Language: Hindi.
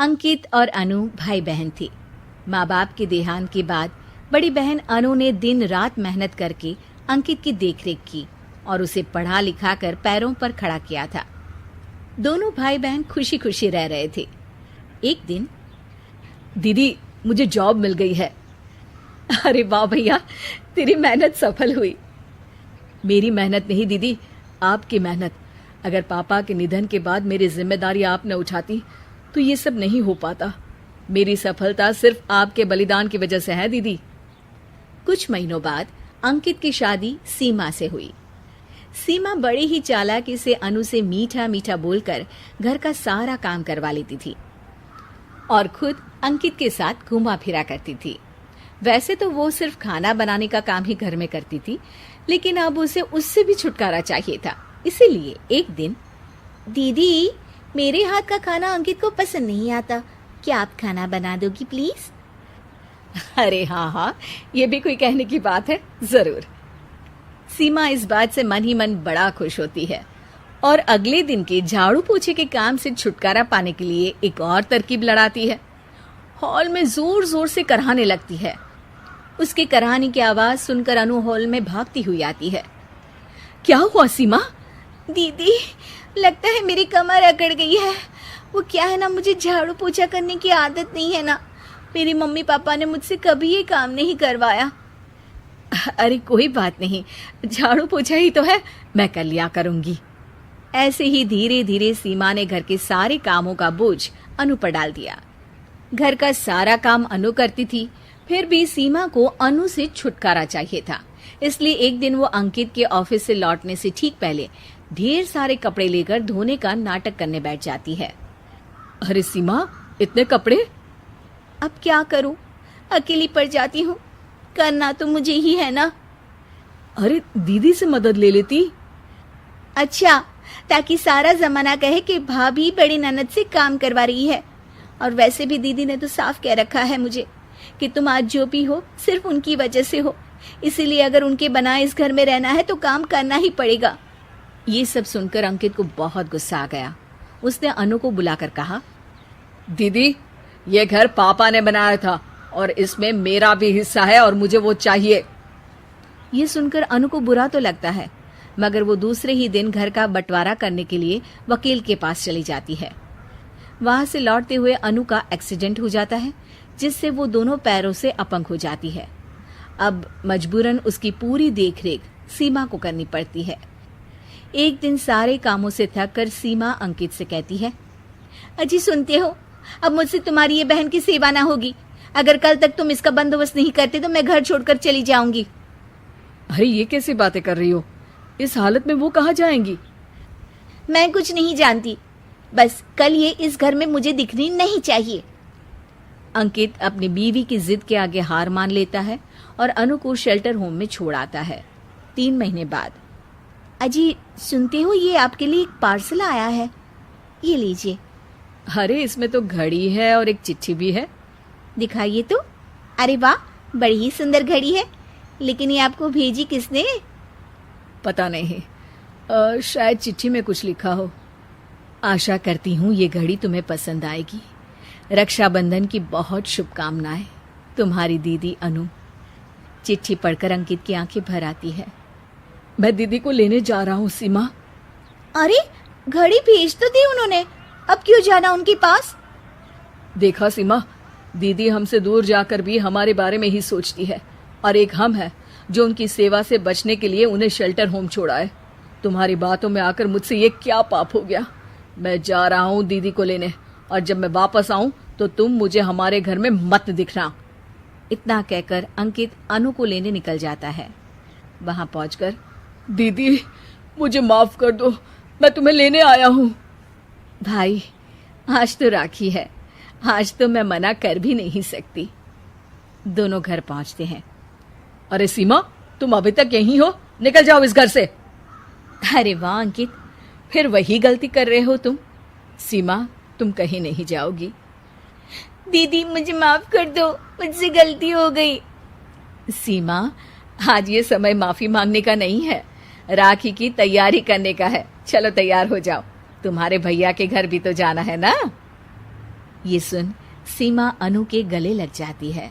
अंकित और अनु भाई बहन थे। माँ बाप के देहांत के बाद बड़ी बहन अनु ने दिन रात मेहनत करके अंकित की देखरेख की और उसे पढ़ा लिखा कर पैरों पर खड़ा किया था। दोनों भाई बहन खुशी खुशी रह रहे थे। एक दिन, दीदी मुझे जॉब मिल गई है। अरे वाह भैया, तेरी मेहनत सफल हुई। मेरी मेहनत नहीं दीदी, आपकी मेहनत। अगर पापा के निधन के बाद मेरी जिम्मेदारी आप न उठाती तो ये सब नहीं हो पाता। मेरी सफलता सिर्फ आपके बलिदान की वजह से है दीदी। कुछ महीनों बाद अंकित की शादी सीमा से हुई। सीमा बड़ी ही चालाकी से अनु से मीठा मीठा बोलकर घर का सारा काम करवा लेती थी और खुद अंकित के साथ घूमा फिरा करती थी। वैसे तो वो सिर्फ खाना बनाने का काम ही घर में करती थी, लेकिन अब उसे उससे भी छुटकारा चाहिए था। इसीलिए एक दिन, दीदी मेरे हाथ का खाना अंकित को पसंद नहीं आता, क्या आप खाना बना दोगी प्लीज? अरे हाँ, ये भी कोई कहने की बात है, जरूर। सीमा इस बात से मन ही मन बड़ा खुश होती है और अगले दिन के झाड़ू पोछे के काम से छुटकारा पाने के लिए एक और तरकीब लड़ाती है। हॉल में जोर जोर से कराहने लगती है। उसके कराहने की आवाज सुनकर अनु हॉल में भागती हुई आती है। क्या हुआ सीमा? दीदी लगता है मेरी कमर अकड़ गई है। वो क्या है ना, मुझे झाड़ू पोछा करने की आदत नहीं है ना। मेरी मम्मी पापा ने मुझसे कभी ये काम नहीं करवाया। अरे कोई बात नहीं, झाड़ू पोछा ही तो है, मैं कर लिया करूंगी। ऐसे ही धीरे धीरे सीमा ने घर के सारे कामों का बोझ अनु पर डाल दिया। घर का सारा काम अनु करती थी, फिर भी सीमा को अनु से छुटकारा चाहिए था। इसलिए एक दिन वो अंकित के ऑफिस से लौटने से ठीक पहले ढेर सारे कपड़े लेकर धोने का नाटक करने बैठ जाती है। अरे सीमा, इतने कपड़े? अब क्या करूं, अकेली पड़ जाती हूँ। करना तो मुझे ही है ना। अरे दीदी से मदद ले लेती। अच्छा, ताकि सारा जमाना कहे कि भाभी बड़ी ननद से काम करवा रही है। और वैसे भी दीदी ने तो साफ कह रखा है मुझे कि तुम आज जो भी हो सिर्फ उनकी वजह से हो, इसीलिए अगर उनके बनाए इस घर में रहना है तो काम करना ही पड़ेगा। ये सब सुनकर अंकित को बहुत गुस्सा आ गया। उसने अनु को बुलाकर कहा, दीदी ये घर पापा ने बनाया था और इसमें मेरा भी हिस्सा है और मुझे वो चाहिए। ये सुनकर अनु को बुरा तो लगता है, मगर वो दूसरे ही दिन घर का बंटवारा करने के लिए वकील के पास चली जाती है। वहां से लौटते हुए अनु का एक्सीडेंट हो जाता है, जिससे वो दोनों पैरों से अपंग हो जाती है। अब मजबूरन उसकी पूरी देखरेख सीमा को करनी पड़ती है। एक दिन सारे कामों से थक कर सीमा अंकित से कहती है, अजी सुनते हो, अब मुझसे तुम्हारी ये बहन की सेवा ना होगी। अगर कल तक तुम इसका बंदोबस्त नहीं करते तो मैं घर छोड़कर चली जाऊंगी। अरे ये कैसी बातें कर रही हो? इस हालत में वो कहाँ जाएंगी? मैं कुछ नहीं जानती, बस कल ये इस घर में मुझे दिखनी नहीं चाहिए। अंकित अपनी बीवी की जिद के आगे हार मान लेता है और अनु को शेल्टर होम में छोड़ आता है। 3 महीने बाद, अजी सुनते हो, ये आपके लिए एक पार्सल आया है, ये लीजिए। अरे इसमें तो घड़ी है और एक चिट्ठी भी है। दिखाइए तो। अरे वाह, बड़ी ही सुंदर घड़ी है, लेकिन ये आपको भेजी किसने? पता नहीं, शायद चिट्ठी में कुछ लिखा हो। आशा करती हूँ ये घड़ी तुम्हें पसंद आएगी। रक्षाबंधन की बहुत शुभकामनाएं, तुम्हारी दीदी अनु। चिट्ठी पढ़कर अंकित की आंखें भर आती है। मैं दीदी को लेने जा रहा हूँ सीमा। अरे घड़ी भेज तो दी उन्होंने, अब क्यों जाना उनके पास? देखा सीमा, दीदी हमसे दूर जाकर भी हमारे बारे में ही सोचती है, और एक हम है जो उनकी सेवा से बचने के लिए उन्हें शेल्टर होम छोड़ा है। तुम्हारी बातों में आकर मुझसे ये क्या पाप हो गया? मैं जा रहा हूँ दीदी को लेने, और जब मैं वापस आऊं तो तुम मुझे हमारे घर में मत दिखना। इतना कहकर अंकित अनु को लेने निकल जाता है। वहां पहुंचकर, दीदी मुझे माफ कर दो, मैं तुम्हें लेने आया हूँ। भाई आज तो राखी है, आज तो मैं मना कर भी नहीं सकती। दोनों घर पहुंचते हैं। अरे सीमा, तुम अभी तक यहीं हो? निकल जाओ इस घर से। अरे वाह अंकित, फिर वही गलती कर रहे हो तुम। सीमा, तुम कहीं नहीं जाओगी। दीदी मुझे माफ कर दो, मुझसे गलती हो गई। सीमा, आज ये समय माफी मांगने का नहीं है, राखी की तैयारी करने का है। चलो तैयार हो जाओ, तुम्हारे भैया के घर भी तो जाना है ना। ये सुन सीमा अनु के गले लग जाती है।